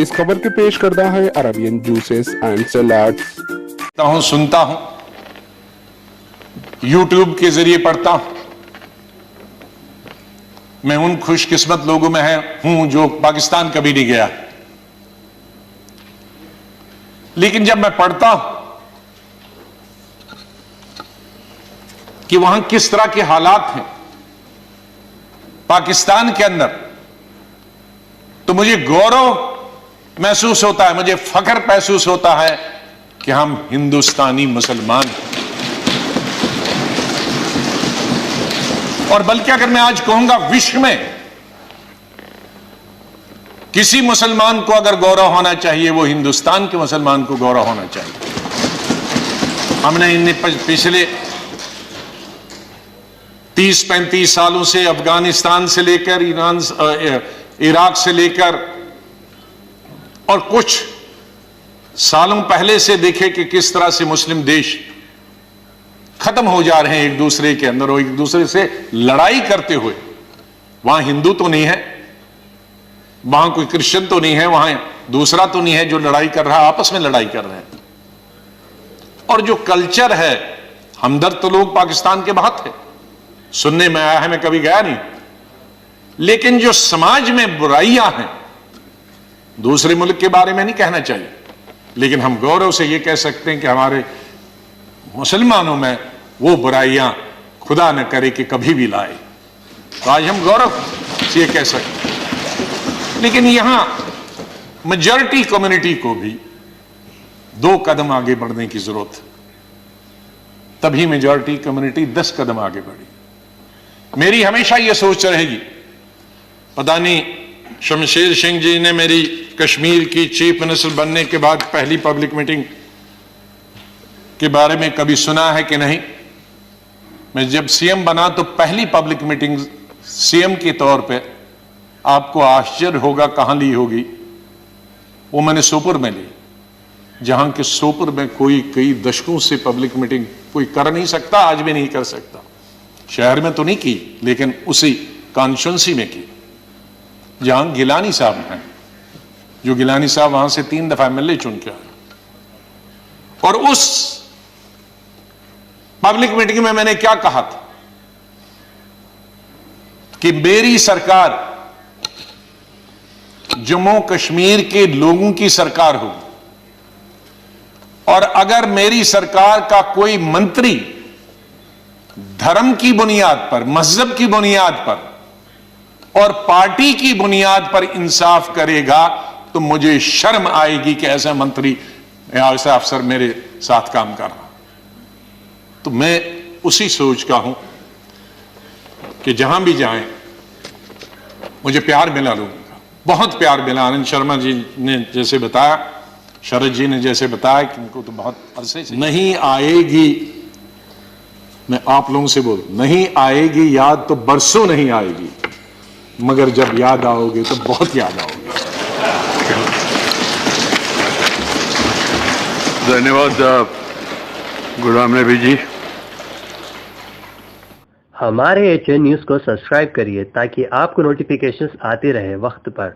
इस खबर के पेश करता है अरबियन जूसेस एंड सलाड्स। सुनता हूं, यूट्यूब के जरिए पढ़ता हूं। मैं उन खुशकिस्मत लोगों में हूं जो पाकिस्तान कभी नहीं गया, लेकिन जब मैं पढ़ता हूं कि वहां किस तरह के हालात हैं पाकिस्तान के अंदर, तो मुझे गौरव महसूस होता है, मुझे फख्र महसूस होता है कि हम हिंदुस्तानी मुसलमान हैं। और बल्कि अगर मैं आज कहूंगा विश्व में किसी मुसलमान को अगर गौरव होना चाहिए, वो हिंदुस्तान के मुसलमान को गौरव होना चाहिए। हमने इन पिछले 30-35 सालों से अफगानिस्तान से लेकर इराक से लेकर और कुछ सालों पहले से देखे कि किस तरह से मुस्लिम देश खत्म हो जा रहे हैं एक दूसरे के अंदर और एक दूसरे से लड़ाई करते हुए। वहां हिंदू तो नहीं है, वहां कोई क्रिश्चियन तो नहीं है, वहां दूसरा तो नहीं है जो लड़ाई कर रहा है, आपस में लड़ाई कर रहे हैं। और जो कल्चर है, हमदर्द तो लोग पाकिस्तान के बहुत है, सुनने में आया है, मैं कभी गया नहीं, लेकिन जो समाज में बुराइयां हैं, दूसरे मुल्क के बारे में नहीं कहना चाहिए, लेकिन हम गौरव से यह कह सकते हैं कि हमारे मुसलमानों में वो बुराइयां खुदा न करे कि कभी भी लाए, तो आज हम गौरव से यह कह सकते हैं। लेकिन यहां मेजॉरिटी कम्युनिटी को भी 2 कदम आगे बढ़ने की जरूरत है, तभी मेजॉरिटी कम्युनिटी 10 कदम आगे बढ़ी। मेरी हमेशा यह सोच रहेगी, पता नहीं शमशेर सिंह जी ने मेरी कश्मीर की चीफ मिनिस्टर बनने के बाद पहली पब्लिक मीटिंग के बारे में कभी सुना है कि नहीं। मैं जब सीएम बना तो पहली पब्लिक मीटिंग सीएम के तौर पे, आपको आश्चर्य होगा कहां ली होगी, वो मैंने सोपुर में ली, जहां के सोपुर में कोई कई दशकों से पब्लिक मीटिंग कोई कर नहीं सकता, आज भी नहीं कर सकता। शहर में तो नहीं की, लेकिन उसी कॉन्स्टिट्यूंसी में की जहां गिलानी साहब हैं, जो गिलानी साहब वहां से 3 दफा एमएलए चुन के आए। और उस पब्लिक मीटिंग में मैंने क्या कहा था कि मेरी सरकार जम्मू कश्मीर के लोगों की सरकार होगी, और अगर मेरी सरकार का कोई मंत्री धर्म की बुनियाद पर, मजहब की बुनियाद पर और पार्टी की बुनियाद पर इंसाफ करेगा, तो मुझे शर्म आएगी कि ऐसा मंत्री या ऐसा अफसर मेरे साथ काम कर रहा। तो मैं उसी सोच का हूं कि जहां भी जाएं मुझे प्यार मिला लोगों का, बहुत प्यार मिला। आनंद शर्मा जी ने जैसे बताया, शरद जी ने जैसे बताया कि उनको तो बहुत अरसे से नहीं आएगी, मैं आप लोगों से बोल, नहीं आएगी याद तो बरसों नहीं आएगी, मगर जब याद आओगे तो बहुत याद आओगे। धन्यवाद गुलाम नबी जी। हमारे HN न्यूज़ को सब्सक्राइब करिए ताकि आपको नोटिफिकेशंस आते रहे वक्त पर।